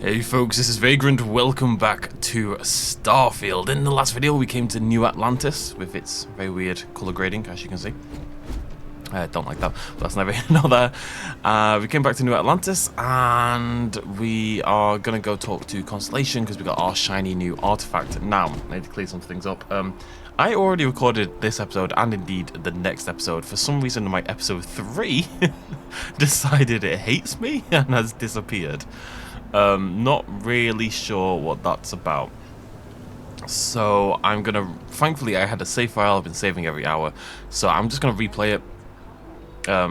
Hey folks, this is Vagrant. Welcome back to Starfield. In the last video we came to New Atlantis with its very weird colour grading, as you can see. I don't like that, but that's never there. We came back to New Atlantis and we are going to go talk to Constellation because we got our shiny new artifact. Now, I need to clear some things up. I already recorded this episode and indeed the next episode. For some reason my episode 3 decided it hates me and has disappeared. Not really sure what that's about. So I'm gonna, thankfully I had a save file, I've been saving every hour, so I'm just gonna replay it.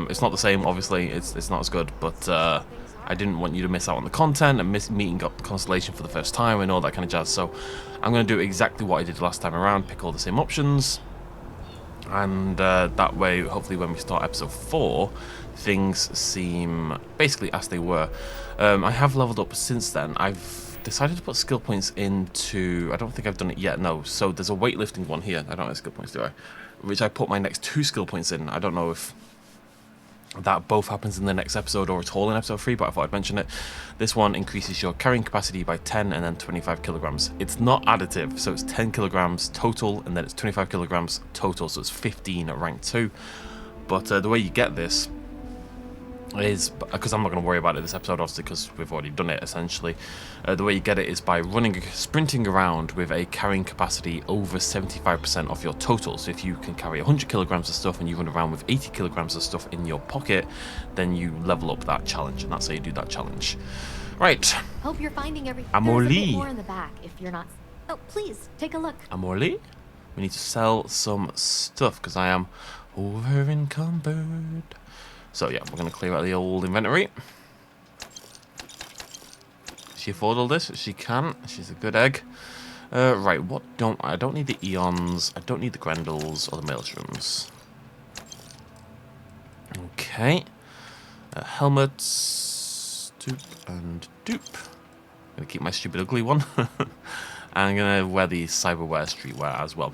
It's not the same, obviously, it's not as good, but I didn't want you to miss out on the content and miss meeting up Constellation for the first time and all that kind of jazz. So I'm gonna do exactly what I did last time around, pick all the same options, and that way hopefully when we start episode 4 things seem basically as they were. I have leveled up since then. I've decided to put skill points into, I don't think I've done it yet, no. So there's a weightlifting one here, I don't have skill points, do I? Which I put my next 2 skill points in. I don't know if that both happens in the next episode or at all in episode 3, but I thought I'd mention it. This one increases your carrying capacity by 10 and then 25 kilograms. It's not additive, so it's 10 kilograms total and then it's 25 kilograms total, so it's 15 at rank 2. But the way you get this is, because I'm not going to worry about it this episode obviously because we've already done it essentially, the way you get it is by sprinting around with a carrying capacity over 75% of your total. So if you can carry 100 kilograms of stuff and you run around with 80 kilograms of stuff in your pocket, then you level up that challenge, and that's how you do that challenge. Right. Hope you're finding everything. Amorly. There's a bit more in the back if you're not. Oh, please take a look. Amorly, we need to sell some stuff because I am over encumbered. So yeah, we're going to clear out the old inventory. She afford all this? She can. She's a good egg. Right, what I don't need the Eons. I don't need the Grendels or the Maelstroms. Okay. Helmets. Stoop and dupe. I'm going to keep my stupid ugly one. I'm going to wear the cyberware streetwear as well.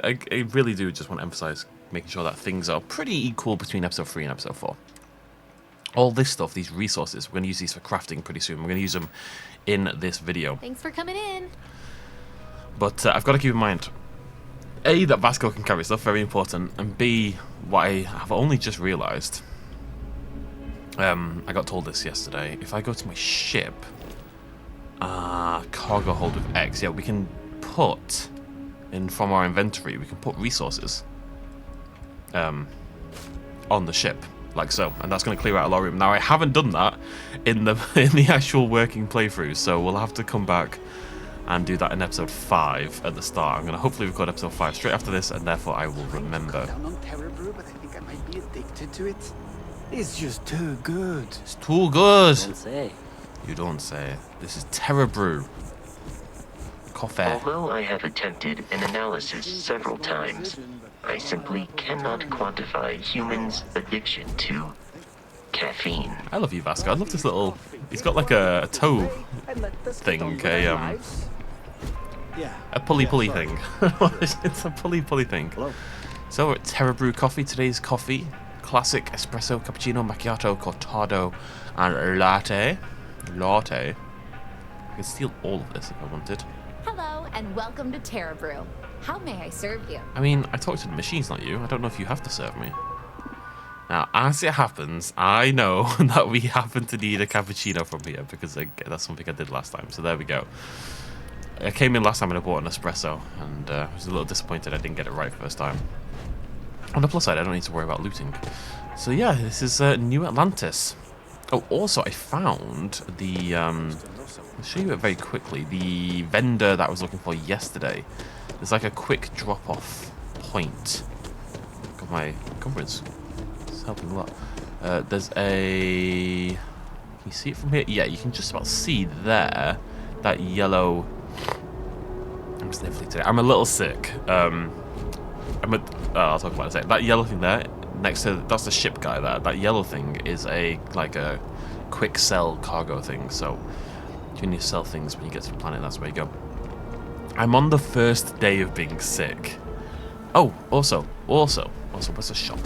I really do just want to emphasize making sure that things are pretty equal between episode 3 and episode 4. All this stuff, these resources, we're going to use these for crafting pretty soon. We're going to use them in this video. Thanks for coming in. But I've got to keep in mind, A, that Vasco can carry stuff, very important, and B, what I have only just realised, I got told this yesterday, if I go to my ship, cargo hold with X, yeah, we can put, from our inventory, we can put resources on the ship, like so, and that's going to clear out a lot of room. Now I haven't done that in the actual working playthrough, so we'll have to come back and do that in episode 5 at the start. I'm going to hopefully record episode 5 straight after this, and therefore I will remember. Down on Terror Brew, but I think I might be addicted to it. It's just too good. It's too good. Don't say. You don't say. This is Terror Brew. Coffee. Although I have attempted an analysis several times, I simply cannot quantify humans' addiction to caffeine. I love you, Vasco. I love this little... He's got like a toe thing, a pulley thing. It's a pulley thing. So we're at Terror Brew Coffee. Today's coffee, classic espresso, cappuccino, macchiato, cortado, and latte. I could steal all of this if I wanted. Hello and welcome to Terra Brew. How may I serve you? I mean, I talk to the machines, not you. I don't know if you have to serve me. Now, as it happens, I know that we happen to need a cappuccino from here because that's something I did last time. So there we go. I came in last time and I bought an espresso, and I was a little disappointed I didn't get it right first time. On the plus side, I don't need to worry about looting. So yeah, this is New Atlantis. Oh, also, I found the... I'll show you it very quickly. The vendor that I was looking for yesterday. There's like a quick drop-off point. Got my encumbrance. It's helping a lot. There's a... Can you see it from here? Yeah, you can just about see there that yellow... I'm sniffly today. I'm a little sick. I'll talk about it in a second. That yellow thing there, next to... That's the ship guy there. That yellow thing is a quick sell cargo thing. So if you need to sell things when you get to the planet, that's where you go. I'm on the first day of being sick. Oh, also, what's the shop?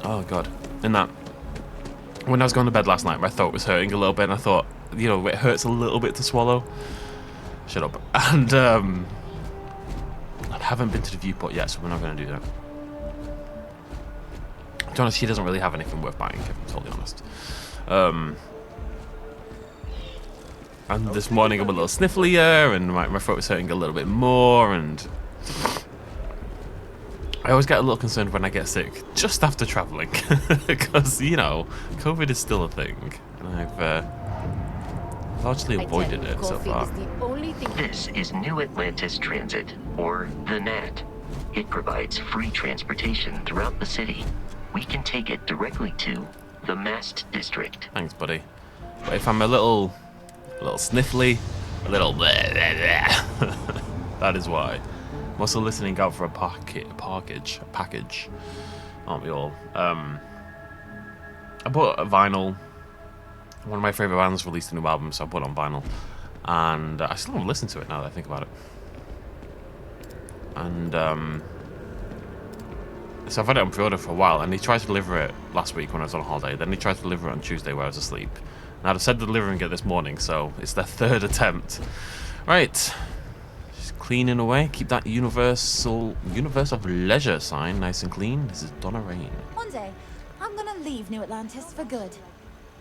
Oh god, in that, when I was going to bed last night, my throat was hurting a little bit, and I thought, you know, it hurts a little bit to swallow. Shut up. And I haven't been to the viewport yet, so we're not going to do that. To be honest, she doesn't really have anything worth buying, if I'm totally honest. And this morning I'm a little snifflier, and my throat is hurting a little bit more, and I always get a little concerned when I get sick just after traveling, because, you know, COVID is still a thing, and I've largely avoided it so far. This is New Atlantis Transit, or the NAT. It provides free transportation throughout the city. We can take it directly to the Mast District. Thanks, buddy. But if I'm a little sniffly, a little blah, blah, blah, that is why. I'm also listening out for a package, aren't we all? I bought a vinyl. One of my favourite bands released a new album, so I bought it on vinyl. And I still haven't listened to it now that I think about it. And so I've had it on pre-order for a while, and he tried to deliver it last week when I was on holiday. Then he tried to deliver it on Tuesday where I was asleep. And I'd have said delivering it this morning, so it's their third attempt. Right. Just cleaning away. Keep that universe of leisure sign nice and clean. This is Donna Rain. One day, I'm gonna leave New Atlantis for good.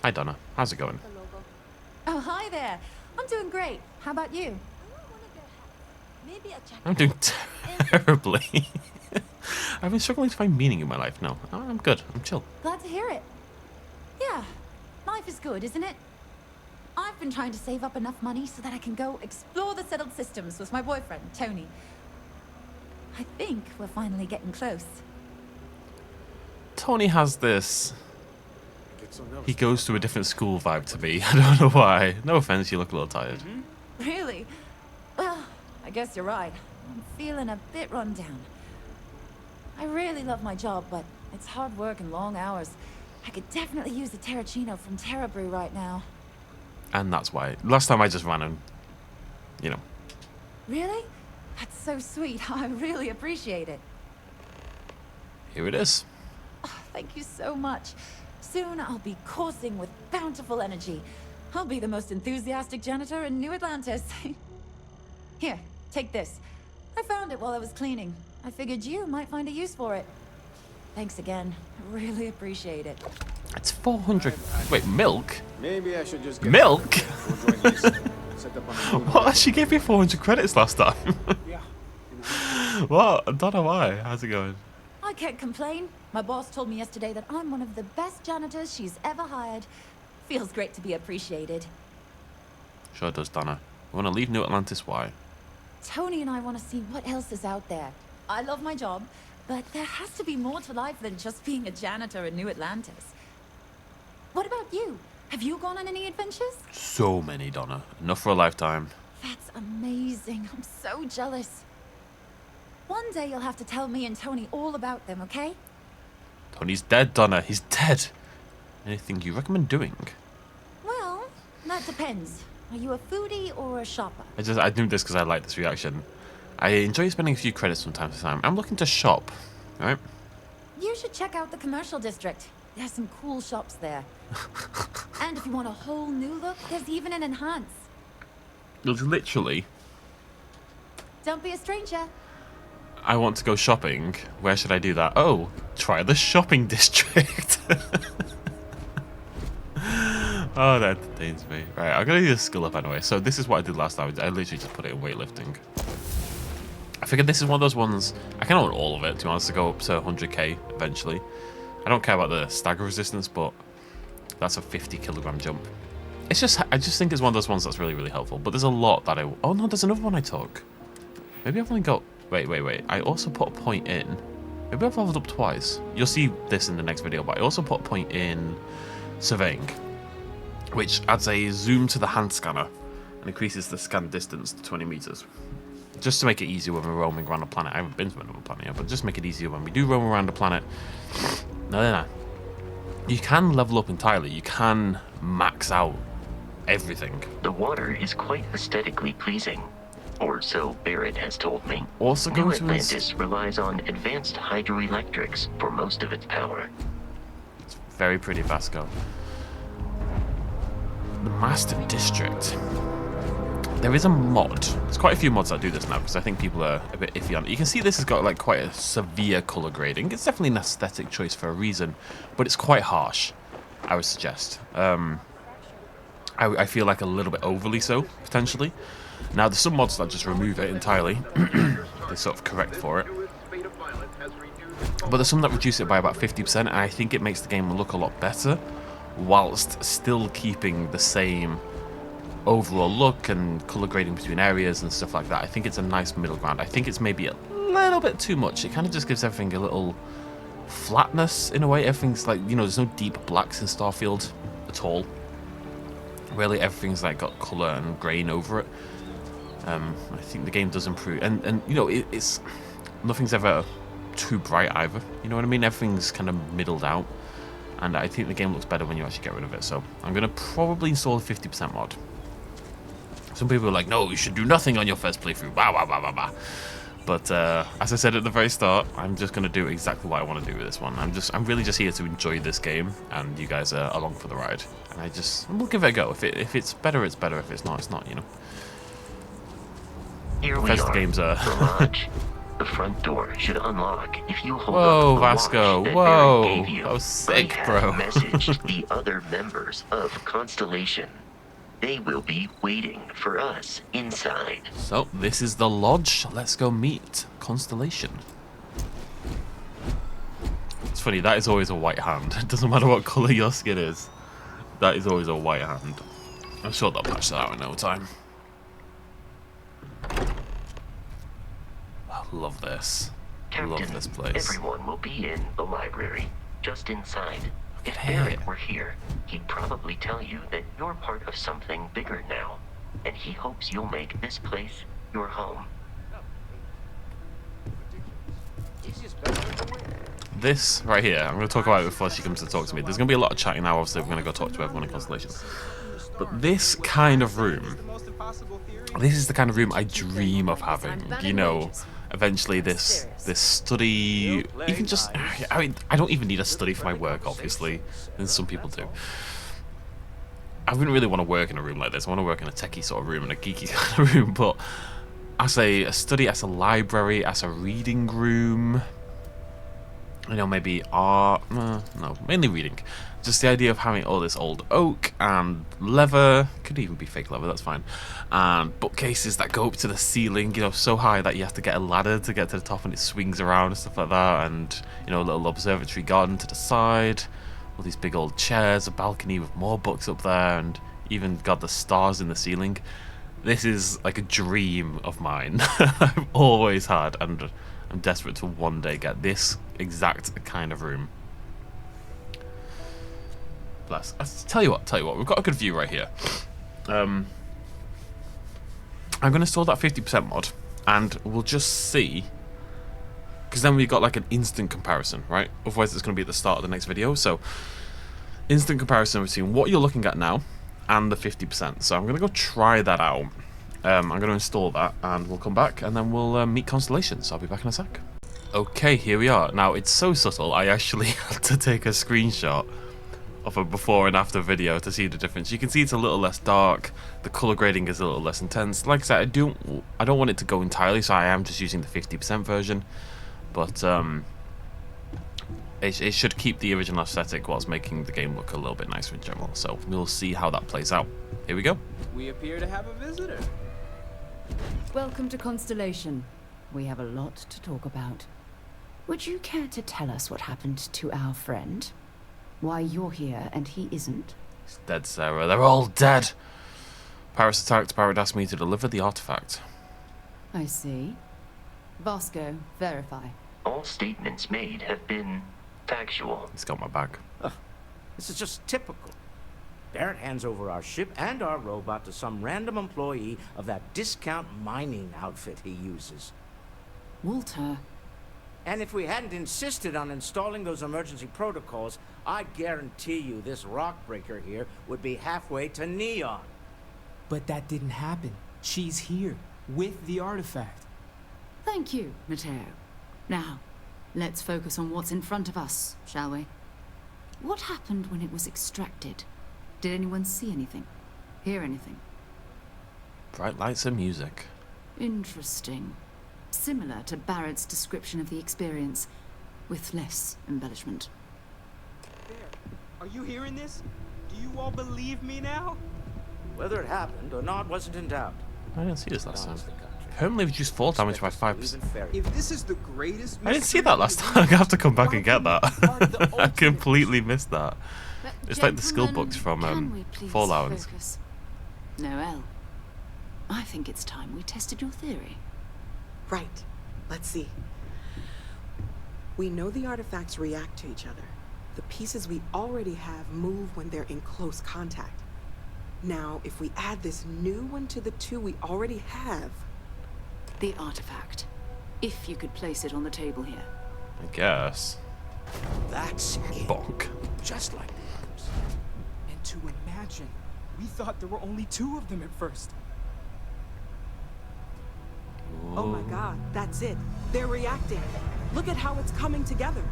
Hi, Donna. How's it going? Oh, hi there. I'm doing great. How about you? I'm doing terribly. I've been struggling to find meaning in my life. No, I'm good. I'm chill. Glad to hear it. Yeah, life is good, isn't it? I've been trying to save up enough money so that I can go explore the settled systems with my boyfriend, Tony. I think we're finally getting close. Tony has this... He goes to a different school vibe to me. I don't know why. No offense, you look a little tired. Really? Well, I guess you're right. I'm feeling a bit run down. I really love my job, but it's hard work and long hours. I could definitely use a Terracino from Terra Brew right now. And that's why. Last time I just ran and, you know. Really? That's so sweet. I really appreciate it. Here it is. Oh, thank you so much. Soon I'll be coursing with bountiful energy. I'll be the most enthusiastic janitor in New Atlantis. Here, take this. I found it while I was cleaning. I figured you might find a use for it. Thanks again. I really appreciate it. It's 400... Wait, milk? Maybe I should just get Milk? What? What? She gave me 400 credits last time. Yeah. What? I don't know why. How's it going? I can't complain. My boss told me yesterday that I'm one of the best janitors she's ever hired. Feels great to be appreciated. Sure does, Donna. You want to leave New Atlantis? Why? Tony and I want to see what else is out there. I love my job, but there has to be more to life than just being a janitor in New Atlantis. What about you? Have you gone on any adventures? So many, Donna. Enough for a lifetime. That's amazing. I'm so jealous. One day you'll have to tell me and Tony all about them, okay? Tony's dead, Donna. He's dead. Anything you recommend doing? Well, that depends. Are you a foodie or a shopper? I do this because I like this reaction. I enjoy spending a few credits from time to time. I'm looking to shop, right? You should check out the commercial district. There's some cool shops there. And if you want a whole new look, there's even an enhance. It's literally... Don't be a stranger. I want to go shopping. Where should I do that? Oh, try the shopping district. Oh, that entertains me. Right, I'm going to do the skill up anyway. So this is what I did last time. I literally just put it in weightlifting. I figured this is one of those ones... I kind of want all of it, to be honest, to go up to 100k eventually. I don't care about the stagger resistance, but that's a 50 kilogram jump. It's just... I just think it's one of those ones that's really, really helpful. But there's a lot that I... Oh, no, there's another one I took. Maybe I've only got... Wait. I also put a point in. Maybe I've leveled up twice. You'll see this in the next video, but I also put a point in surveying, which adds a zoom to the hand scanner and increases the scan distance to 20 meters. Just to make it easier when we're roaming around the planet. I haven't been to another planet yet, but just make it easier when we do roam around the planet. No. You can level up entirely. You can max out everything. The water is quite aesthetically pleasing. Or so Barrett has told me. Also New goes with... Atlantis relies on advanced hydroelectrics for most of its power. It's very pretty, Vasco. The Master District. There is a mod. There's quite a few mods that do this now because I think people are a bit iffy on it. You can see this has got like quite a severe color grading. It's definitely an aesthetic choice for a reason, but it's quite harsh, I would suggest. I feel like a little bit overly so, potentially. Now, there's some mods that just remove it entirely. They sort of correct for it. But there's some that reduce it by about 50%, and I think it makes the game look a lot better, whilst still keeping the same overall look and color grading between areas and stuff like that. I think it's a nice middle ground. I think it's maybe a little bit too much. It kind of just gives everything a little flatness in a way. Everything's like, you know, there's no deep blacks in Starfield at all. Really, everything's like got color and grain over it. I think the game does improve, and you know, it's nothing's ever too bright either. You know what I mean? Everything's kind of middled out, and I think the game looks better when you actually get rid of it. So I'm gonna probably install a 50% mod. Some people are like, no, you should do nothing on your first playthrough. Bah, bah, bah, bah, bah. But as I said at the very start, I'm just gonna do exactly what I want to do with this one. I'm really just here to enjoy this game, and you guys are along for the ride. And we'll give it a go. If it's better, it's better. If it's not, it's not. You know. Here we Bethesda are. games are. The lodge. The front door should unlock if you hold Whoa, up the Vasco! watch that Whoa! Eric gave you. That was sick, I bro. have messaged the other members of Constellation. They will be waiting for us inside. So this is the lodge. Let's go meet Constellation. It's funny. That is always a white hand. It doesn't matter what color your skin is. That is always a white hand. I'm sure they'll patch that out in no time. I love this. Captain, Love this place. everyone will be in the library, just inside. If Hey. Eric were here, he'd probably tell you that you're part of something bigger now, and he hopes you'll make this place your home. This right here, I'm going to talk about it before she comes to talk to me. There's going to be a lot of chatting now. Obviously, we're going to go talk to everyone in Constellation. But this kind of room, this is the kind of room I dream of having. You know, eventually this study, even just, I mean, I don't even need a study for my work, obviously, and some people do. I wouldn't really want to work in a room like this. I want to work in a techie sort of room and a geeky kind of room, but as a study, as a library, as a reading room, you know, maybe art, no, mainly reading. Just the idea of having all this old oak and leather, could even be fake leather, that's fine, and bookcases that go up to the ceiling, you know, so high that you have to get a ladder to get to the top and it swings around and stuff like that, and, you know, a little observatory garden to the side, all these big old chairs, a balcony with more books up there, and even got the stars in the ceiling. This is like a dream of mine. I've always had, and I'm desperate to one day get this exact kind of room. Bless. Tell you what, we've got a good view right here. I'm going to install that 50% mod, and we'll just see, because then we've got like an instant comparison, right? Otherwise it's going to be at the start of the next video. So instant comparison between what you're looking at now and the 50%. So I'm going to go try that out. I'm going to install that, and we'll come back, and then we'll meet Constellation. So I'll be back in a sec. Okay, here we are. Now, it's so subtle, I actually had to take a screenshot of a before and after video to see the difference. You can see it's a little less dark, the color grading is a little less intense. Like I said, I don't want it to go entirely, so I am just using the 50% version, but it should keep the original aesthetic whilst making the game look a little bit nicer in general. So we'll see how that plays out. Here we go. We appear to have a visitor. Welcome to Constellation. We have a lot to talk about. Would you care to tell us what happened to our friend? Why you're here and he isn't? He's dead, Sarah. They're all dead. Paris attacked. Barrett asked me to deliver the artifact. I see. Vasco, verify. All statements made have been factual. He's got my back. This is just typical. Barrett hands over our ship and our robot to some random employee of that discount mining outfit he uses. Walter. And if we hadn't insisted on installing those emergency protocols, I guarantee you this rock breaker here would be halfway to Neon. But that didn't happen. She's here, with the artifact. Thank you, Matteo. Now, let's focus on what's in front of us, shall we? What happened when it was extracted? Did anyone see anything? Hear anything? Bright lights and music. Interesting. Similar to Barrett's description of the experience, with less embellishment. There. Are you hearing this? Do you all believe me now? Whether it happened or not wasn't in doubt. I didn't see this last time. Honestly, country. Permanently reduced fall damage by 5%. If this is the greatest I didn't see that last time. I have to come back and get that. I completely missed that. But It's like the skill gentlemen, books from can we please Fallout. focus? Noel, I think it's time we tested your theory. Right. Let's see. We know the artifacts react to each other. The pieces we already have move when they're in close contact. Now, if we add this new one to the two we already have... The artifact. If you could place it on the table here. I guess. That's it. Bonk. Just like the others. And to imagine, we thought there were only 2 of them at first. Oh my god, that's it. They're reacting. Look at how it's coming together.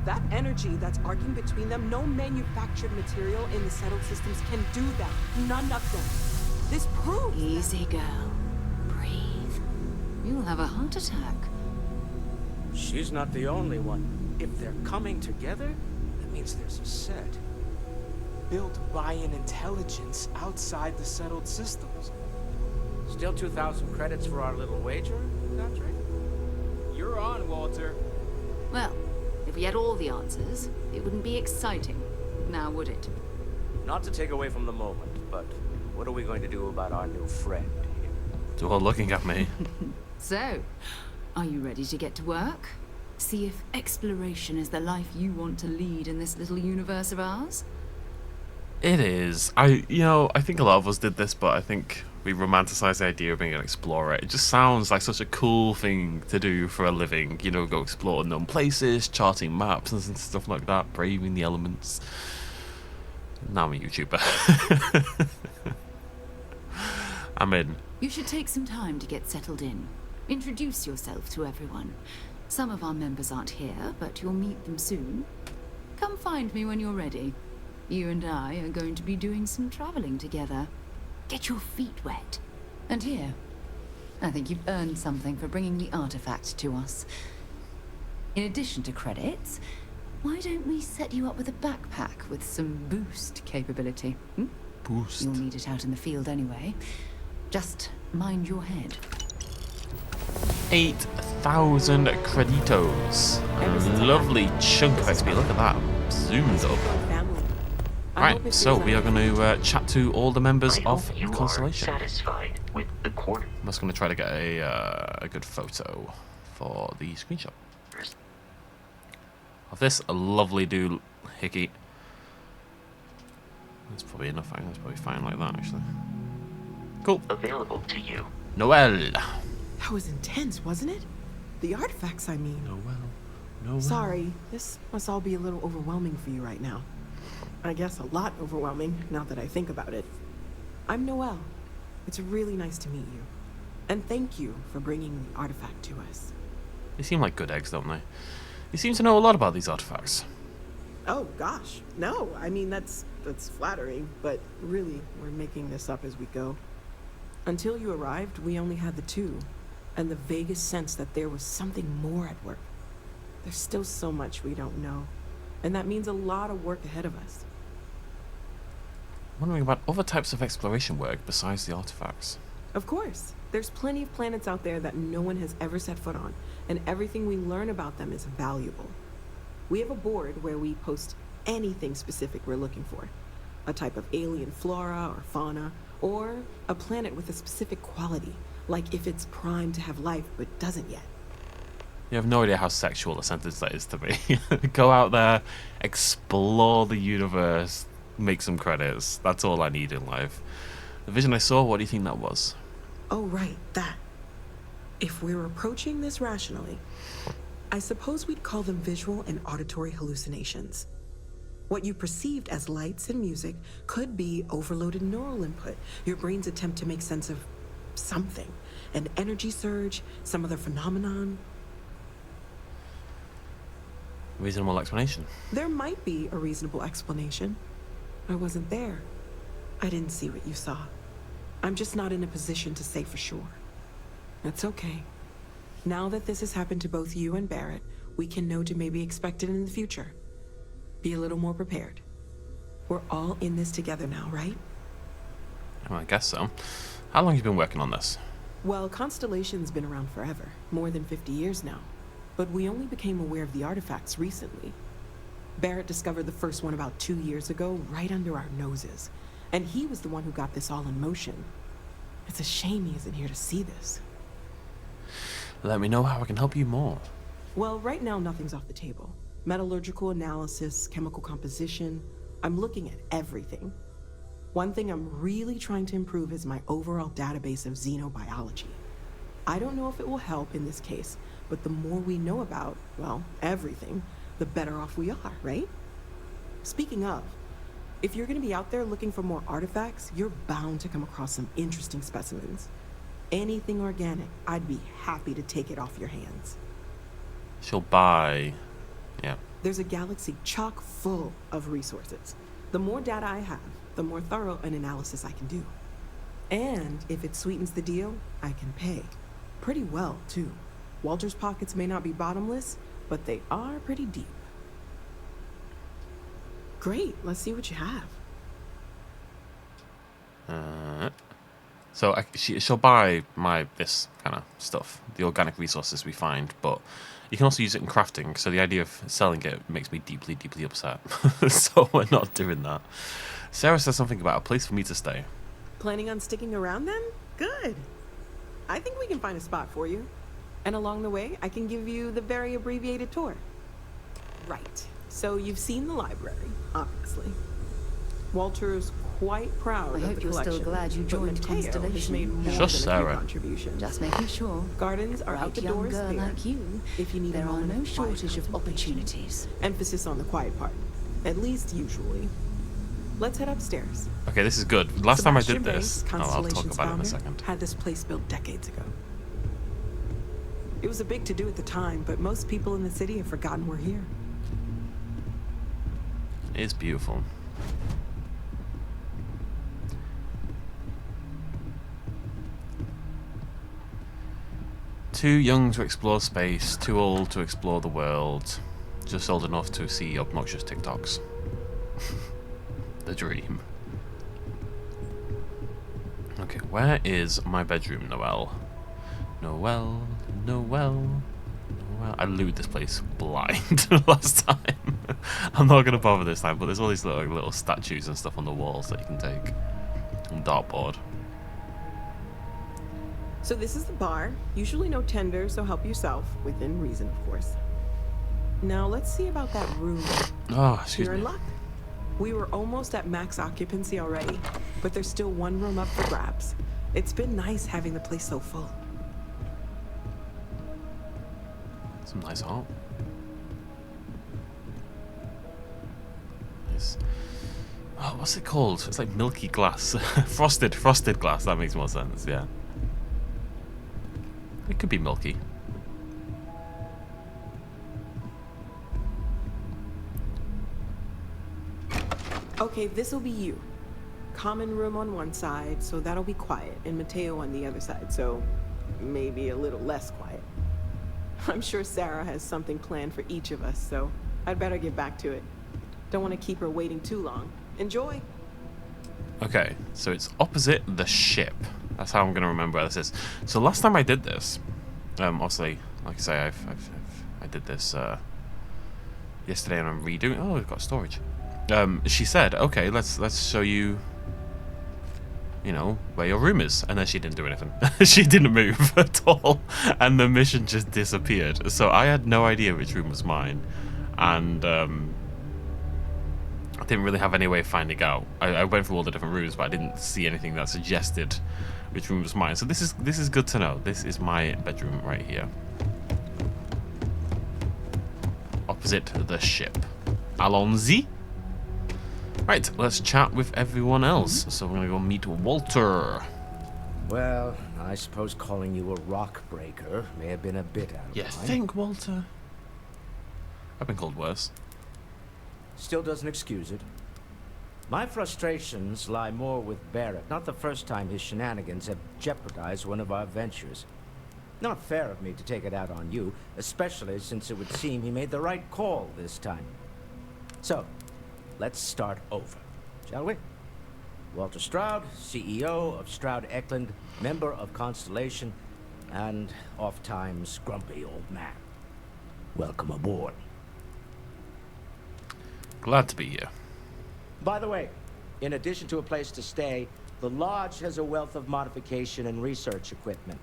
That energy that's arcing between them, no manufactured material in the settled systems can do that. None of them. This proves... Easy, girl. Breathe. You'll have a heart attack. She's not the only one. If they're coming together, that means there's a set. Built by an intelligence outside the settled systems. Still 2,000 credits for our little wager, country? You're on, Walter. Well, if we had all the answers, it wouldn't be exciting. Now would it? Not to take away from the moment, but what are we going to do about our new friend here? They're all looking at me. So, are you ready to get to work? See if exploration is the life you want to lead in this little universe of ours? It is. I think a lot of us did this, but I think we romanticized the idea of being an explorer. It just sounds like such a cool thing to do for a living. You know, go explore unknown places, charting maps and stuff like that, braving the elements. Now I'm a YouTuber. I'm in. You should take some time to get settled in. Introduce yourself to everyone. Some of our members aren't here, but you'll meet them soon. Come find me when you're ready. You and I are going to be doing some traveling together. Get your feet wet. And here, I think you've earned something for bringing the artifact to us. In addition to credits, why don't we set you up with a backpack with some boost capability? Boost. You'll need it out in the field anyway. Just mind your head. 8,000 creditos. A lovely chunk of XP. Look at that. Zoomed up. Family. Right, so we are going to chat to all the members I of hope you Constellation. are satisfied with the quarter. I'm just going to try to get a good photo for the screenshot of this lovely doohickey. That's probably enough. I think that's probably fine like that, actually. Cool. Available to you. Noel. That was intense, wasn't it? The artifacts, I mean. Noel. Sorry, this must all be a little overwhelming for you right now. I guess a lot overwhelming, now that I think about it. I'm Noel. It's really nice to meet you. And thank you for bringing the artifact to us. They seem like good eggs, don't they? You seem to know a lot about these artifacts. Oh, gosh. No, I mean, that's flattering, but really, we're making this up as we go. Until you arrived, we only had the 2, and the vaguest sense that there was something more at work. There's still so much we don't know, and that means a lot of work ahead of us. Wondering about other types of exploration work besides the artifacts. Of course. There's plenty of planets out there that no one has ever set foot on, and everything we learn about them is valuable. We have a board where we post anything specific we're looking for. A type of alien flora or fauna, or a planet with a specific quality, like if it's primed to have life but doesn't yet. You have no idea how sexual a sentence that is to me. Go out there, explore the universe, make some credits. That's all I need in life. The vision I saw, what do you think that was? Oh, right, that. If we're approaching this rationally, I suppose we'd call them visual and auditory hallucinations. What you perceived as lights and music could be overloaded neural input, your brain's attempt to make sense of something. An energy surge, some other phenomenon. Reasonable explanation. There might be a reasonable explanation. I wasn't there. I didn't see what you saw. I'm just not in a position to say for sure. That's okay. Now that this has happened to both you and Barrett, we can know to maybe expect it in the future. Be a little more prepared. We're all in this together now, right? Well, I guess so. How long have you been working on this? Well, Constellation's been around forever, more than 50 years now. But we only became aware of the artifacts recently. Barrett discovered the first one about 2 years ago, right under our noses. And he was the one who got this all in motion. It's a shame he isn't here to see this. Let me know how I can help you more. Well, right now nothing's off the table. Metallurgical analysis, chemical composition. I'm looking at everything. One thing I'm really trying to improve is my overall database of xenobiology. I don't know if it will help in this case, but the more we know about, well, everything, the better off we are, right? Speaking of, if you're going to be out there looking for more artifacts, you're bound to come across some interesting specimens. Anything organic, I'd be happy to take it off your hands. She'll buy... Yeah. There's a galaxy chock full of resources. The more data I have, the more thorough an analysis I can do. And if it sweetens the deal, I can pay. Pretty well, too. Walter's pockets may not be bottomless, but they are pretty deep. Great, let's see what you have. So she'll buy this kind of stuff, the organic resources we find, but you can also use it in crafting. So the idea of selling it makes me deeply, deeply upset. So we're not doing that. Sarah says something about a place for me to stay. Planning on sticking around then? Good. I think we can find a spot for you. And along the way, I can give you the very abbreviated tour. Right. So you've seen the library, obviously. Walter's quite proud I of the hope you're collection. still glad you but joined Mateo has Constellation. made more Sure, than a few Sarah. contributions. Just making sure. Gardens are out Right, the young doors girl there. like you, If you need there a are moment no of quiet shortage of contemplation. opportunities. Emphasis on the quiet part. At least usually. Let's head upstairs. Okay, this is good. Last time I did Sebastian this... Banks, I'll talk Constellation's about it in a founder, second. had this place built decades ago. It was a big to-do at the time, but most people in the city have forgotten we're here. It is beautiful. Too young to explore space, too old to explore the world, just old enough to see obnoxious TikToks. The dream. Okay, where is my bedroom, Noelle? Noelle, Noelle, Noelle. I looted this place blind last time. I'm not going to bother this time, but there's all these little statues and stuff on the walls that you can take. And dartboard. So this is the bar. Usually no tender, so help yourself. Within reason, of course. Now let's see about that room. Oh, excuse You're me. in luck. We were almost at max occupancy already, but there's still one room up for grabs. It's been nice having the place so full. Some nice art. Nice. Oh, what's it called? It's like milky glass. frosted glass. That makes more sense, yeah. It could be milky. Okay, this'll be you. Common room on one side, so that'll be quiet, and Mateo on the other side, so maybe a little less quiet. I'm sure Sarah has something planned for each of us, so I'd better get back to it. Don't want to keep her waiting too long. Enjoy! Okay, so it's opposite the ship. That's how I'm going to remember where this is. So last time I did this, obviously, like I say, I did this yesterday, and I'm redoing. Oh, we've got storage. She said, "Okay, let's show you, you know, where your room is," and then she didn't do anything. She didn't move at all, and the mission just disappeared. So I had no idea which room was mine, and I didn't really have any way of finding out. I went through all the different rooms, but I didn't see anything that suggested which room was mine. So this is good to know. This is my bedroom right here, opposite the ship. Allons-y. Right, let's chat with everyone else. So we're gonna go meet Walter. Well, I suppose calling you a rock breaker may have been a bit out of You line. think, Walter? I've been called worse. Still doesn't excuse it. My frustrations lie more with Barrett. Not the first time his shenanigans have jeopardized one of our ventures. Not fair of me to take it out on you, especially since it would seem he made the right call this time. So, let's start over, shall we? Walter Stroud, CEO of Stroud Eklund, member of Constellation, and oft-times grumpy old man. Welcome aboard. Glad to be here. By the way, in addition to a place to stay, the Lodge has a wealth of modification and research equipment.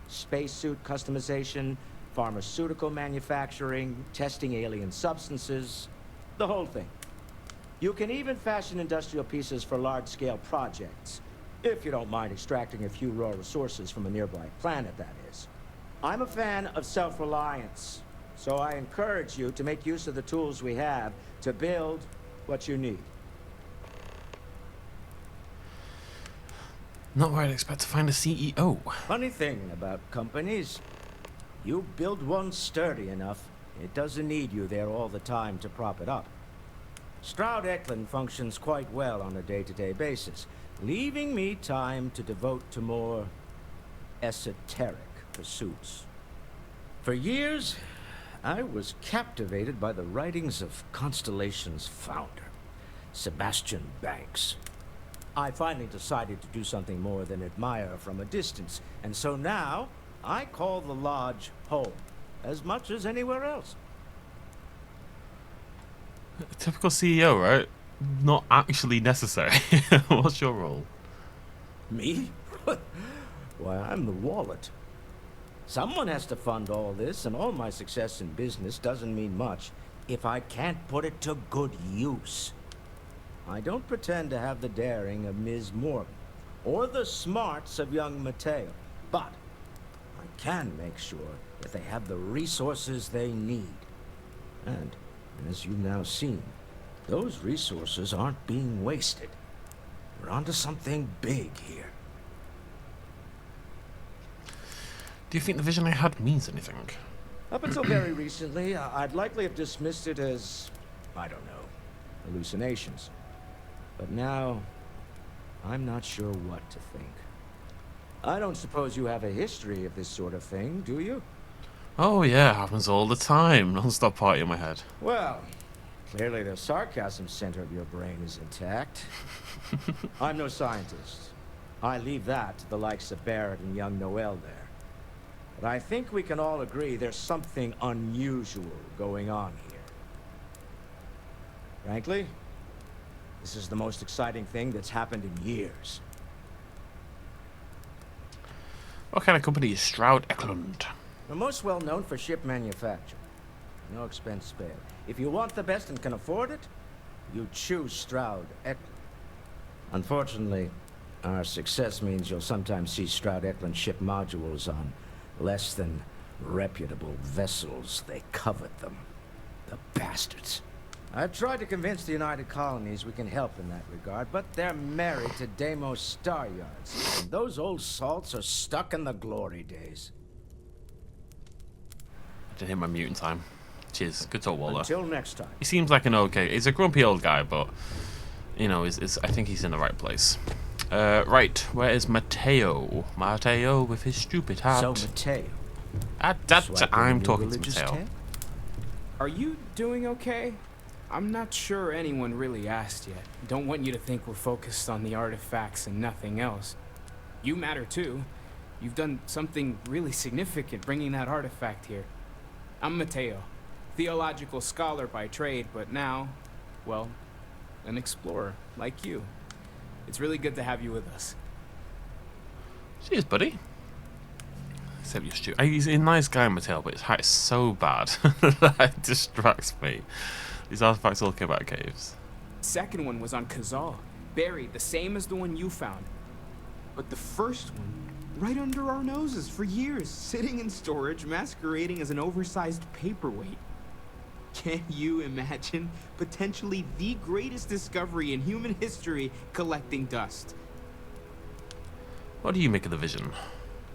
Spacesuit customization, pharmaceutical manufacturing, testing alien substances, the whole thing. You can even fashion industrial pieces for large-scale projects, if you don't mind extracting a few raw resources from a nearby planet, that is. I'm a fan of self-reliance, so I encourage you to make use of the tools we have to build what you need. Not where I'd expect to find a CEO. Funny thing about companies, you build one sturdy enough, it doesn't need you there all the time to prop it up. Stroud Eklund functions quite well on a day-to-day basis, leaving me time to devote to more esoteric pursuits. For years, I was captivated by the writings of Constellation's founder, Sebastian Banks. I finally decided to do something more than admire from a distance, and so now I call the Lodge home, as much as anywhere else. Typical CEO, right? Not actually necessary. What's your role? Me? Why, I'm the wallet. Someone has to fund all this, and all my success in business doesn't mean much if I can't put it to good use. I don't pretend to have the daring of Ms. Morgan, or the smarts of young Mateo, but I can make sure that they have the resources they need. And, as you've now seen, those resources aren't being wasted. We're onto something big here. Do you think the vision I had means anything? Up until very recently, I'd likely have dismissed it as, I don't know, hallucinations. But now, I'm not sure what to think. I don't suppose you have a history of this sort of thing, do you? Oh yeah, happens all the time. Non-stop party in my head. Well, clearly the sarcasm center of your brain is intact. I'm no scientist. I leave that to the likes of Barrett and young Noel there. But I think we can all agree there's something unusual going on here. Frankly, this is the most exciting thing that's happened in years. What kind of company is Stroud Eklund? We're most well known for ship manufacture. No expense spared. If you want the best and can afford it, you choose Stroud Eklund. Unfortunately, our success means you'll sometimes see Stroud Eklund ship modules on less than reputable vessels. They covet them. The bastards. I've tried to convince the United Colonies we can help in that regard, but they're married to Deimos Star Yards, and those old salts are stuck in the glory days. I didn't hit my mutant time. Cheers. Good talk, Walter. Until next time. He seems like an okay... He's a grumpy old guy, but... You know, I think he's in the right place. Right. Where is Mateo? Mateo with his stupid hat. So, Mateo. I'm talking to Mateo. Tale? Are you doing okay? I'm not sure anyone really asked yet. Don't want you to think we're focused on the artifacts and nothing else. You matter too. You've done something really significant bringing that artifact here. I'm Mateo, theological scholar by trade, but now, well, an explorer like you. It's really good to have you with us. Cheers, buddy. Except you're stupid. He's a nice guy, Mateo, but his hat is so bad that it distracts me. These artifacts all came out of caves. Second one was on Kazal, buried the same as the one you found. But the first one, right under our noses for years, sitting in storage, masquerading as an oversized paperweight. Can you imagine potentially the greatest discovery in human history collecting dust? What do you make of the vision?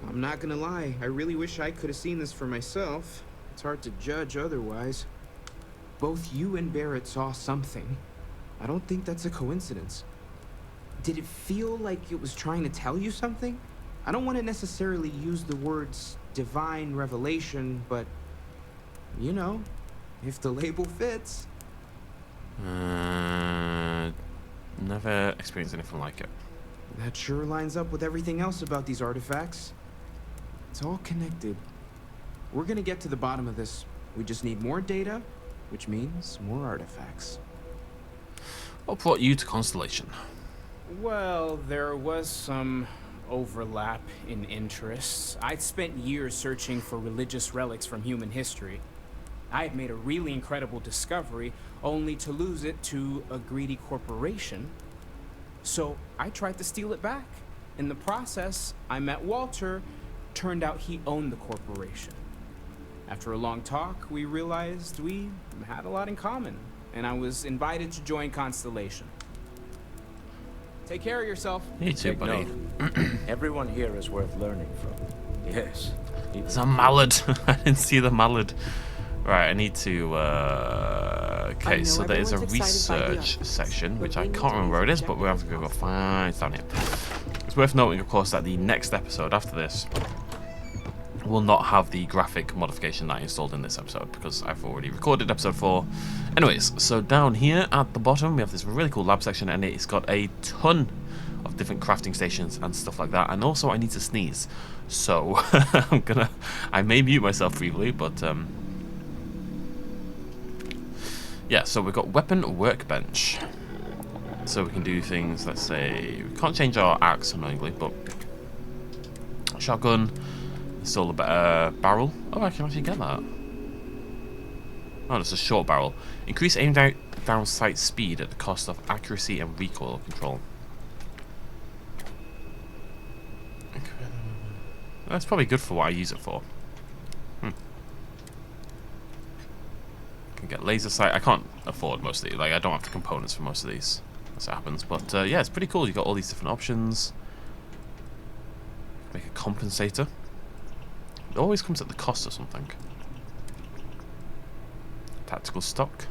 I'm not gonna lie, I really wish I could have seen this for myself. It's hard to judge otherwise. Both you and Barrett saw something. I don't think that's a coincidence. Did it feel like it was trying to tell you something? I don't want to necessarily use the words divine revelation, but, you know, if the label fits. Never experienced anything like it. That sure lines up with everything else about these artifacts. It's all connected. We're gonna get to the bottom of this. We just need more data, which means more artifacts. What brought you to Constellation? Well, there was some overlap in interests. I'd spent years searching for religious relics from human history. I had made a really incredible discovery, only to lose it to a greedy corporation. So I tried to steal it back. In the process, I met Walter. Turned out he owned the corporation. After a long talk, we realized we had a lot in common, and I was invited to join Constellation. Take care of yourself. You too, Take buddy. note. Everyone here is worth learning from. Yes. There's a mallard. I didn't see the mallard. Right, I need to, okay, so there is a research section, which I can't remember where it is, but we have to go find. It's down here. It's worth noting, of course, that the next episode after this will not have the graphic modification that I installed in this episode, because I've already recorded episode 4. Anyways, so down here at the bottom, we have this really cool lab section, and it's got a ton of different crafting stations and stuff like that, and also I need to sneeze. So, I may mute myself briefly, but, yeah, so we've got weapon workbench. So we can do things, let's say, we can't change our axe annoyingly, but shotgun, install a better barrel. Oh, I can actually get that. Oh, it's a short barrel. Increase aim down sight speed at the cost of accuracy and recoil control. That's probably good for what I use it for. Can get laser sight. I can't afford most of these. Like, I don't have the components for most of these as it happens. But yeah, it's pretty cool. You got all these different options. Make a compensator. It always comes at the cost of something. Tactical stock.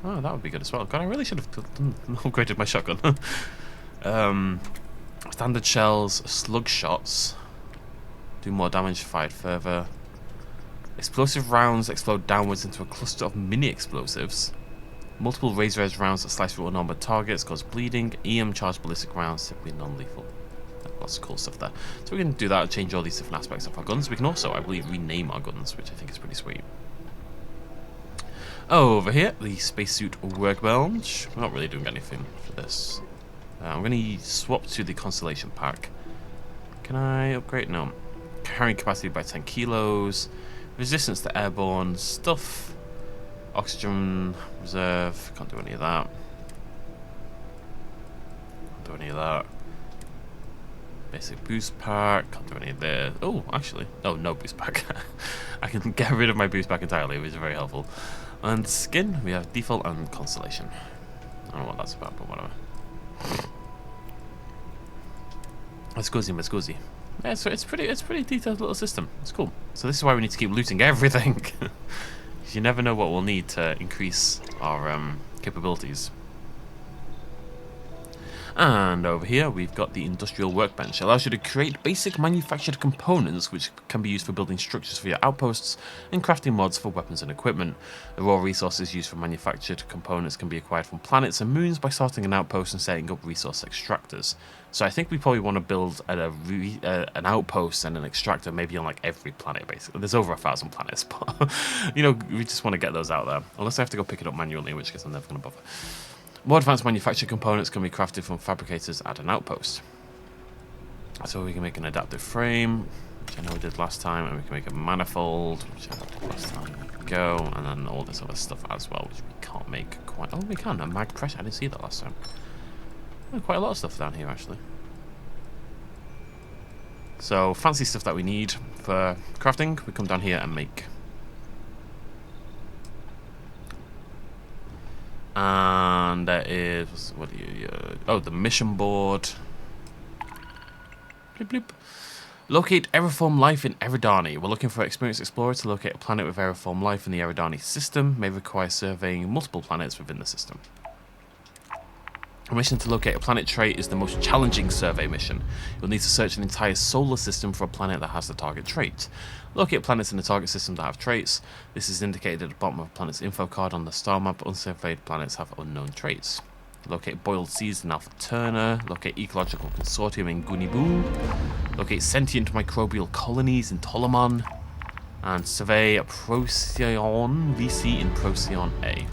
Oh, that would be good as well. God, I really should have upgraded my shotgun. Standard shells, slug shots. Do more damage, fight further. Explosive rounds explode downwards into a cluster of mini explosives. Multiple razor edge rounds that slice through unarmored targets cause bleeding. EM charged ballistic rounds, simply non-lethal. Lots of cool stuff there. So we can do that and change all these different aspects of our guns. We can also, I believe, rename our guns, which I think is pretty sweet. Over here, the spacesuit workbench. We're not really doing anything for this. I'm going to swap to the Constellation pack. Can I upgrade? No. Carrying capacity by 10 kilos. Resistance to airborne stuff. Oxygen reserve. Can't do any of that. Can't do any of that. Basic boost pack. Can't do any of this. Oh, actually. Oh, no boost pack. I can get rid of my boost pack entirely, which is very helpful. And skin. We have default and Constellation. I don't know what that's about, but whatever. Scusi. Yeah, so it's pretty detailed little system. It's cool. So this is why we need to keep looting everything. Because you never know what we'll need to increase our capabilities. And over here we've got the industrial workbench. It allows you to create basic manufactured components which can be used for building structures for your outposts and crafting mods for weapons and equipment. The raw resources used for manufactured components can be acquired from planets and moons by starting an outpost and setting up resource extractors. So I think we probably want to build an outpost and an extractor maybe on like every planet basically. There's over 1,000 planets, but you know, we just want to get those out there. Unless I have to go pick it up manually, in which case I'm never going to bother. More advanced manufactured components can be crafted from fabricators at an outpost. So we can make an adaptive frame, which I know we did last time, and we can make a manifold, which I did last time. There we go, and then all this other stuff as well, which we can't make quite. Oh, we can. A mag pressure. I didn't see that last time. Oh, quite a lot of stuff down here actually. So fancy stuff that we need for crafting, we come down here and make. And there is, what do you, oh, the mission board. Bloop, bloop. Locate aeriform life in Eridani. We're looking for experienced explorers to locate a planet with aeriform life in the Eridani system. May require surveying multiple planets within the system. A mission to locate a planet trait is the most challenging survey mission. You'll need to search an entire solar system for a planet that has the target trait. Locate planets in the target system that have traits. This is indicated at the bottom of a planet's info card on the star map. Unsurveyed planets have unknown traits. Locate boiled seas in Alpha Turner. Locate ecological consortium in Gunibu. Locate sentient microbial colonies in Ptolemon. And survey Procyon VC in Procyon A.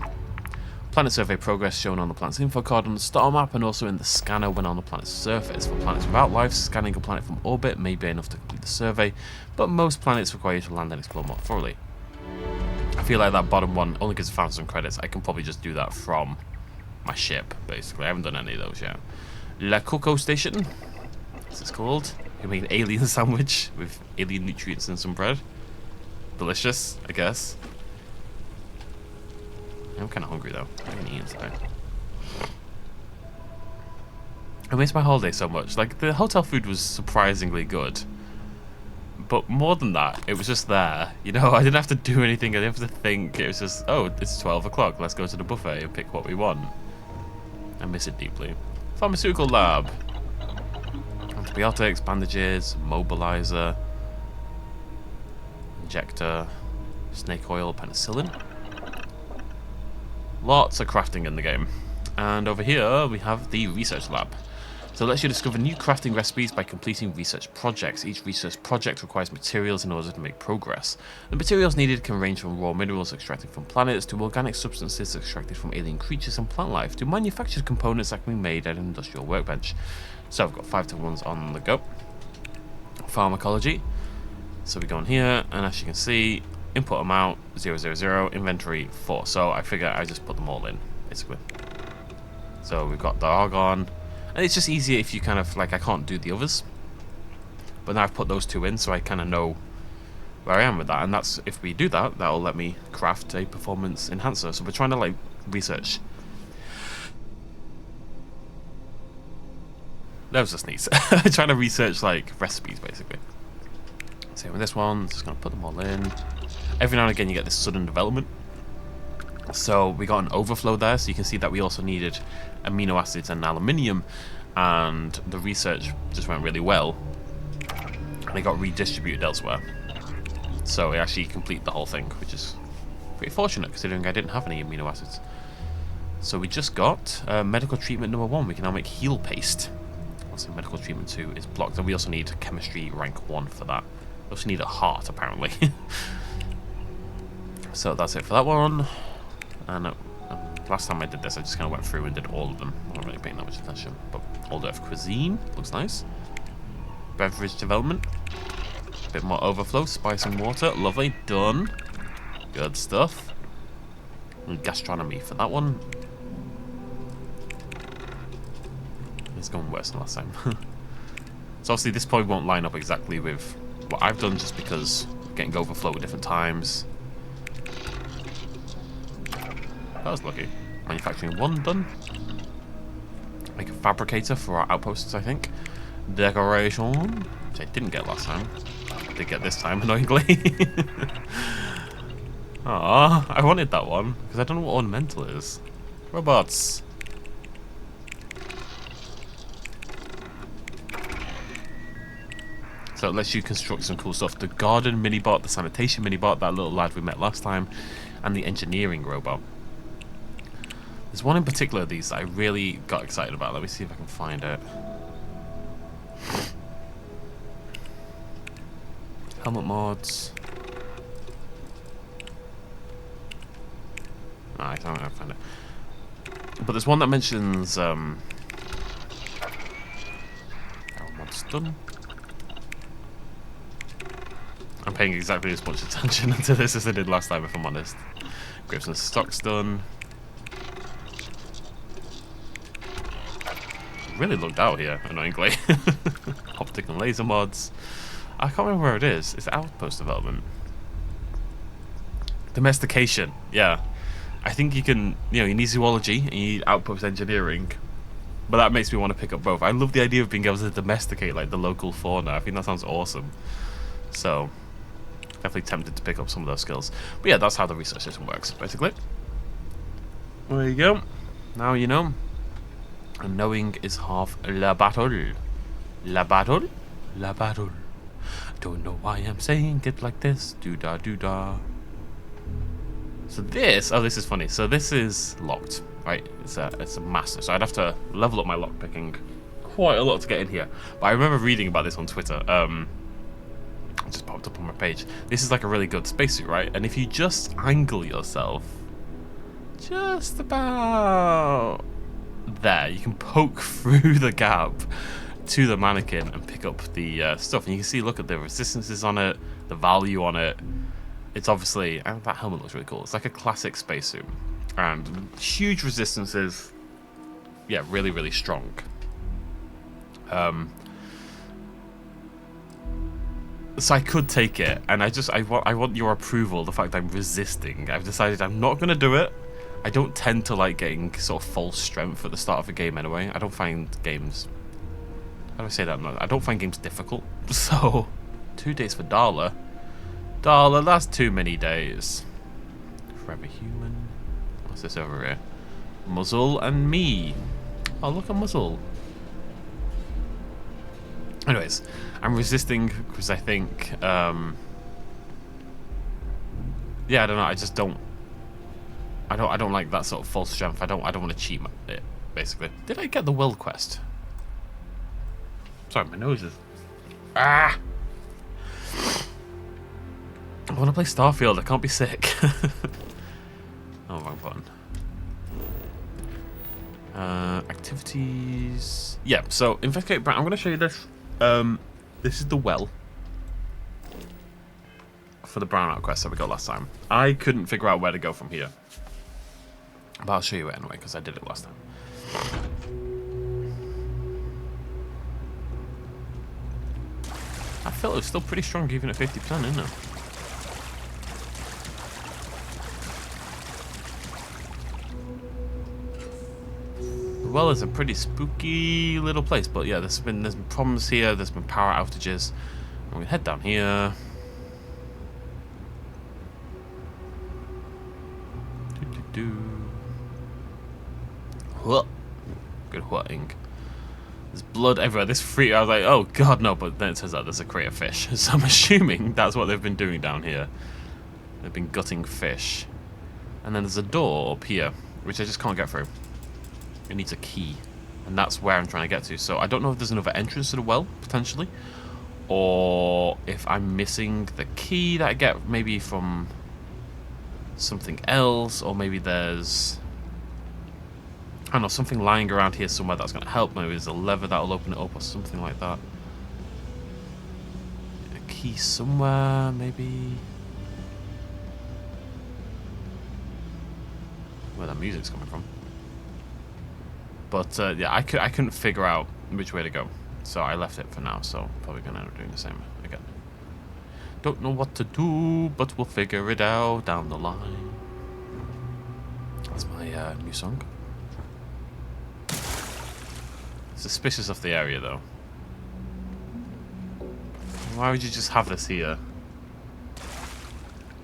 Planet survey progress shown on the planet's info card on the star map and also in the scanner when on the planet's surface. For planets without life, scanning a planet from orbit may be enough to complete the survey, but most planets require you to land and explore more thoroughly. I feel like that bottom one only gives 1,000 credits. I can probably just do that from my ship, basically. I haven't done any of those yet. La Coco Station. What's this called? You make an alien sandwich with alien nutrients and some bread. Delicious, I guess. I'm kind of hungry though. I haven't eaten today. I miss my holiday so much. Like, the hotel food was surprisingly good. But more than that, it was just there. You know, I didn't have to do anything. I didn't have to think. It was just, oh, it's 12 o'clock. Let's go to the buffet and pick what we want. I miss it deeply. Pharmaceutical lab. Antibiotics, bandages, mobilizer, injector, snake oil, penicillin. Lots of crafting in the game. And over here we have the research lab. So it lets you discover new crafting recipes by completing research projects. Each research project requires materials in order to make progress. The materials needed can range from raw minerals extracted from planets to organic substances extracted from alien creatures and plant life to manufactured components that can be made at an industrial workbench. So I've got 5 different ones on the go. Pharmacology. So we go in here, and as you can see, input amount 000, inventory 4. So I figure I just put them all in, basically. So we've got the argon. And it's just easier if you kind of, like, I can't do the others. But now I've put those 2 in, so I kind of know where I am with that. And that's, if we do that, that'll let me craft a performance enhancer. So we're trying to, like, research. That was a sneeze. Trying to research, like, recipes, basically. Same with this one, just going to put them all in. Every now and again you get this sudden development. So we got an overflow there, so you can see that we also needed amino acids and aluminium, and the research just went really well. And it got redistributed elsewhere. So we actually complete the whole thing, which is pretty fortunate considering I didn't have any amino acids. So we just got medical treatment number 1. We can now make heal paste. Also medical treatment 2 is blocked, and we also need chemistry rank 1 for that. We also need a heart apparently. So that's it for that one. And last time I did this, I just kind of went through and did all of them. I'm not really paying that much attention. But Order of Cuisine looks nice. Beverage development. A bit more overflow. Spice and water. Lovely. Done. Good stuff. And gastronomy for that one. It's going worse than last time. So obviously this probably won't line up exactly with what I've done, just because I'm getting overflow at different times. That was lucky. Manufacturing 1 done. Make a fabricator for our outposts, I think. Decoration, which I didn't get last time. I did get this time, annoyingly. Aww, I wanted that one, because I don't know what ornamental is. Robots. So it lets you construct some cool stuff. The garden mini-bot, the sanitation mini-bot, that little lad we met last time, and the engineering robot. There's one in particular of these that I really got excited about. Let me see if I can find it. Helmet mods. I don't know if I find it. But there's one that mentions helmet mods done. I'm paying exactly as much attention to this as I did last time, if I'm honest. Graves and stocks done. Really looked out here, annoyingly. Optic and laser mods. I can't remember where it is. It's outpost development. Domestication, yeah. I think you can, you need zoology and you need outpost engineering. But that makes me want to pick up both. I love the idea of being able to domesticate, like, the local fauna. I think that sounds awesome. So, definitely tempted to pick up some of those skills. But yeah, that's how the research system works, basically. There you go. Now you know. And knowing is half la battle. La battle? La battle. Don't know why I'm saying it like this. Doo-da, doo-da. So this, oh, this is funny. So this is locked, right? It's a master. So I'd have to level up my lockpicking quite a lot to get in here. But I remember reading about this on Twitter. It just popped up on my page. This is like a really good spacesuit, right? And if you just angle yourself just about there, you can poke through the gap to the mannequin and pick up the stuff. And you can see, look at the resistances on it, the value on it. It's obviously, and that helmet looks really cool. It's like a classic spacesuit. And huge resistances. Yeah, really, really strong. So I could take it, and I want your approval. The fact I'm resisting. I've decided I'm not gonna do it. I don't tend to like getting sort of false strength at the start of a game anyway. I don't find games. How do I say that? I don't find games difficult. So, 2 days for Darla. Darla, that's too many days. Forever human. What's this over here? Muzzle and me. Oh, look at Muzzle. Anyways, I'm resisting because I think, yeah, I don't know. I just don't. I don't like that sort of false strength. I don't want to cheat it. Basically, did I get the will quest? Sorry, my nose is. Ah. I want to play Starfield. I can't be sick. Oh, wrong button. Activities. Yeah. So investigate. I'm going to show you this. This is the well for the brownout quest that we got last time. I couldn't figure out where to go from here, but I'll show you it anyway because I did it last time. I feel it was still pretty strong even at 50%, isn't it? Well, it's a pretty spooky little place, but yeah, there's been problems here. There's been power outages. I'm gonna head down here. Good whatting. There's blood everywhere. This free. I was like, oh god, no! But then it turns out there's a crate of fish. So I'm assuming that's what they've been doing down here. They've been gutting fish, and then there's a door up here, which I just can't get through. It needs a key, and that's where I'm trying to get to. So I don't know if there's another entrance to the well, potentially, or if I'm missing the key that I get maybe from something else, or maybe there's, I don't know, something lying around here somewhere that's going to help. Maybe there's a lever that'll open it up or something like that. A key somewhere, maybe. Where that music's coming from. But yeah, I couldn't figure out which way to go, so I left it for now. So probably gonna end up doing the same again. Don't know what to do, but we'll figure it out down the line. That's my new song. Suspicious of the area though. Why would you just have this here,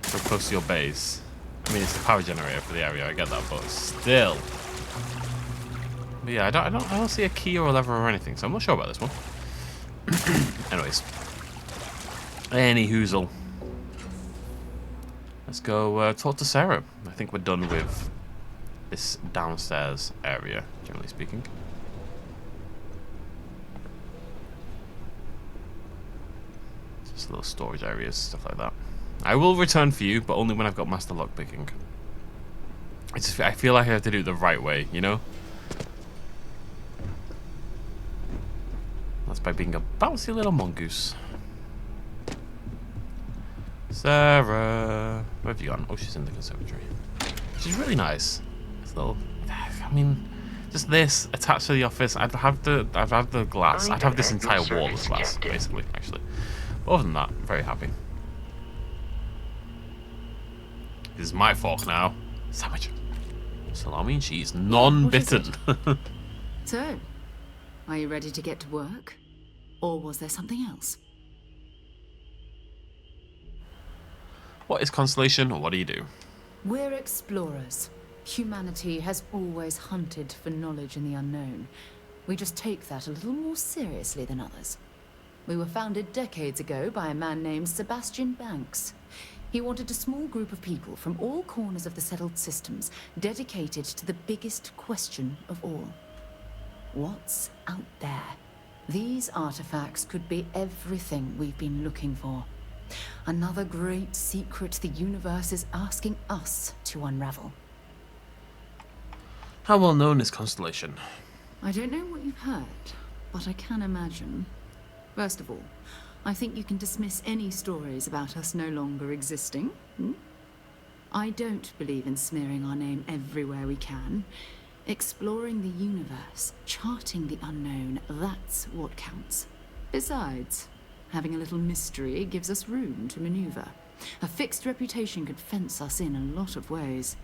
so close to your base? I mean, it's the power generator for the area. I get that, but still. But yeah, I don't see a key or a lever or anything, so I'm not sure about this one. Anyways, any hoozle. Let's go talk to Sarah. I think we're done with this downstairs area, generally speaking. Just little storage areas, stuff like that. I will return for you, but only when I've got master lockpicking. I feel like I have to do it the right way, you know? That's by being a bouncy little mongoose. Sarah, where have you gone? Oh, she's in the conservatory. She's really nice. It's a little, I mean, just this attached to the office. I'd have the glass. I'd have this entire wall of glass, basically. Actually, but other than that, I'm very happy. This is my fork now. Sandwich, salami and cheese, non-bitten. So, are you ready to get to work? Or was there something else? What is Constellation, or what do you do? We're explorers. Humanity has always hunted for knowledge in the unknown. We just take that a little more seriously than others. We were founded decades ago by a man named Sebastian Banks. He wanted a small group of people from all corners of the settled systems dedicated to the biggest question of all. What's out there? These artifacts could be everything we've been looking for. Another great secret the universe is asking us to unravel. How well known is Constellation? I don't know what you've heard, but I can imagine. First of all, I think you can dismiss any stories about us no longer existing. I don't believe in smearing our name everywhere we can. Exploring the universe, charting the unknown, that's what counts. Besides, having a little mystery gives us room to maneuver. A fixed reputation could fence us in a lot of ways.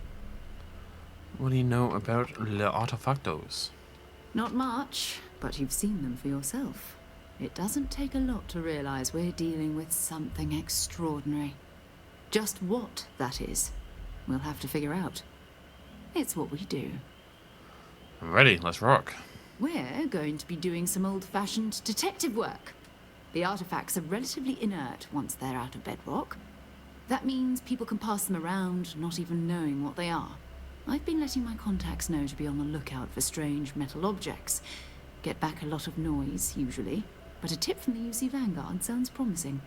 What do you know about the artefactos? Not much, but you've seen them for yourself. It doesn't take a lot to realize we're dealing with something extraordinary. Just what that is, we'll have to figure out. It's what we do. I'm ready, let's rock. We're going to be doing some old-fashioned detective work. The artifacts are relatively inert once they're out of bedrock. That means people can pass them around, not even knowing what they are. I've been letting my contacts know to be on the lookout for strange metal objects. Get back a lot of noise, usually, but a tip from the UC Vanguard sounds promising.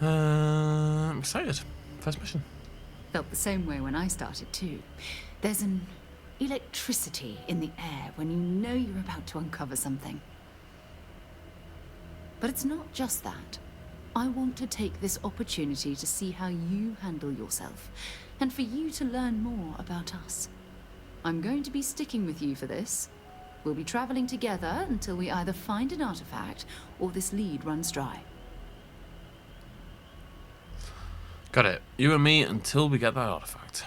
I'm excited. First mission. Felt the same way when I started too. There's an electricity in the air when you know you're about to uncover something. But it's not just that. I want to take this opportunity to see how you handle yourself, and for you to learn more about us. I'm going to be sticking with you for this. We'll be traveling together until we either find an artifact or this lead runs dry. Got it. You and me until we get that artifact.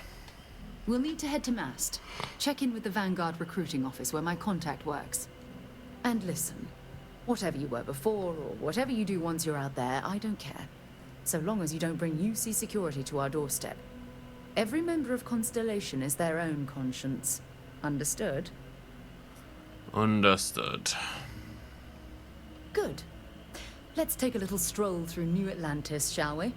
We'll need to head to Mast. Check in with the Vanguard recruiting office where my contact works. And listen, whatever you were before or whatever you do once you're out there, I don't care. So long as you don't bring UC security to our doorstep. Every member of Constellation is their own conscience. Understood? Understood. Good. Let's take a little stroll through New Atlantis, shall we?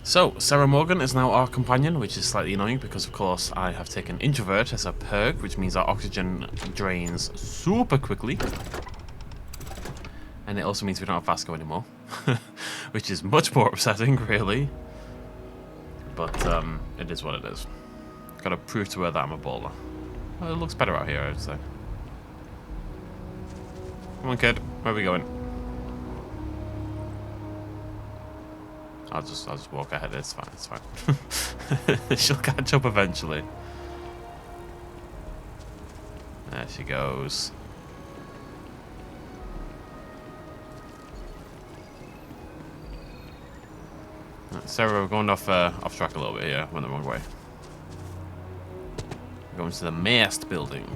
So, Sarah Morgan is now our companion, which is slightly annoying because, of course, I have taken Introvert as a perk, which means our oxygen drains super quickly. And it also means we don't have Vasco anymore, which is much more upsetting, really. But, it is what it is. Gotta prove to her that I'm a baller. Well, it looks better out here, I would say. Come on, kid. Where are we going? I'll just walk ahead. It's fine. It's fine. She'll catch up eventually. There she goes. Right, Sarah, we're going off track a little bit here. Went the wrong way. We're going to the Mast building.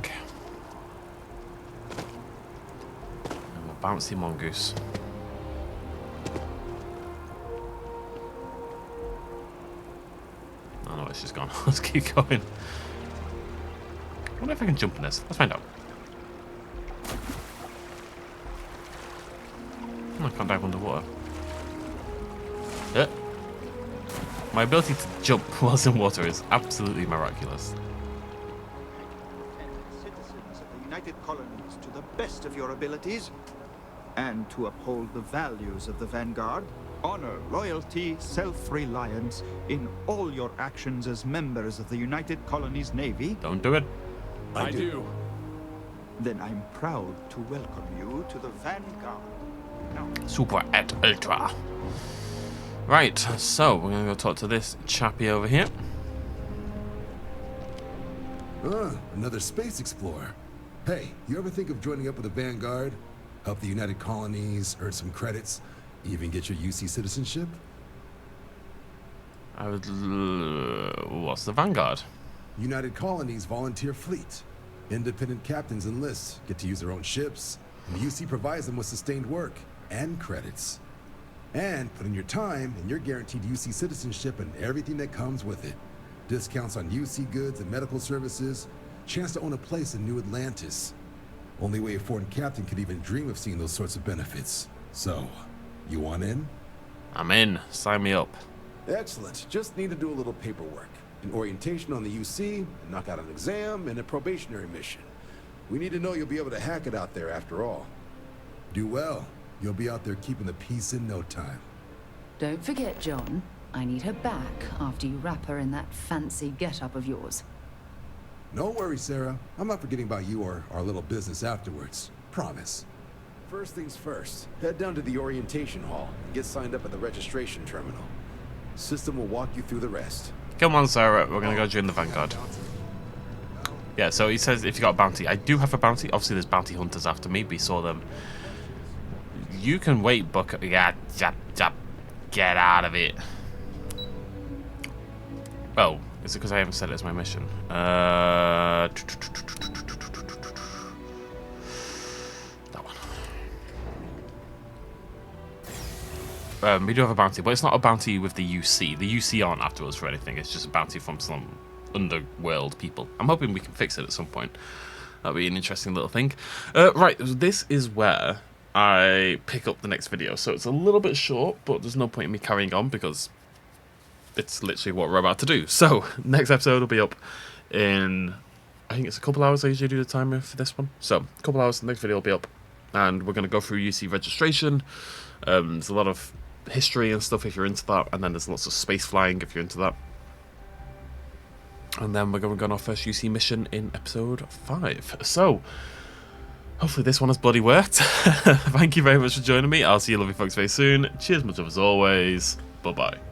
I'm a bouncy mongoose. Oh no, it's just gone. Let's keep going. I wonder if I can jump in this. Let's find out. I can't dive underwater. My ability to jump whilst in water is absolutely miraculous. Citizens of the United Colonies to the best of your abilities, and to uphold the values of the Vanguard, honor, loyalty, self-reliance in all your actions as members of the United Colonies Navy. Don't do it. I do. Then I'm proud to welcome you to the Vanguard. Now, Super et ultra. Right, so we're gonna go talk to this chappie over here. Another space explorer. Hey, you ever think of joining up with the Vanguard? Help the United Colonies, earn some credits, even get your UC citizenship? I would. What's the Vanguard? United Colonies volunteer fleet. Independent captains enlist, get to use their own ships, and the UC provides them with sustained work and credits. And put in your time, and you're guaranteed UC citizenship and everything that comes with it. Discounts on UC goods and medical services, chance to own a place in New Atlantis. Only way a foreign captain could even dream of seeing those sorts of benefits. So, you want in? I'm in. Sign me up. Excellent. Just need to do a little paperwork. An orientation on the UC, knock out an exam, and a probationary mission. We need to know you'll be able to hack it out there after all. Do well. You'll be out there keeping the peace in no time. Don't forget, John. I need her back after you wrap her in that fancy get-up of yours. No worries, Sarah. I'm not forgetting about you or our little business afterwards. Promise. First things first, head down to the orientation hall and get signed up at the registration terminal. System will walk you through the rest. Come on, Sarah. We're going to go join the Vanguard. Yeah, so he says if you got a bounty. I do have a bounty. Obviously, there's bounty hunters after me. We saw them. You can wait, Buck. Yeah, get out of it. Oh, is it because I haven't said it as my mission? That one. We do have a bounty, but it's not a bounty with the UC. The UC aren't after us for anything. It's just a bounty from some underworld people. I'm hoping we can fix it at some point. That'll be an interesting little thing. Right, this is where I pick up the next video. So it's a little bit short, but there's no point in me carrying on because it's literally what we're about to do. So next episode will be up in, I think it's a couple hours. I usually do the timer for this one. So a couple hours, the next video will be up. And we're going to go through UC registration. There's a lot of history and stuff if you're into that, and then there's lots of space flying if you're into that. And then we're going to go on our first UC mission in episode 5. So hopefully this one has bloody worked. Thank you very much for joining me. I'll see you lovely folks very soon. Cheers, much love as always. Bye bye.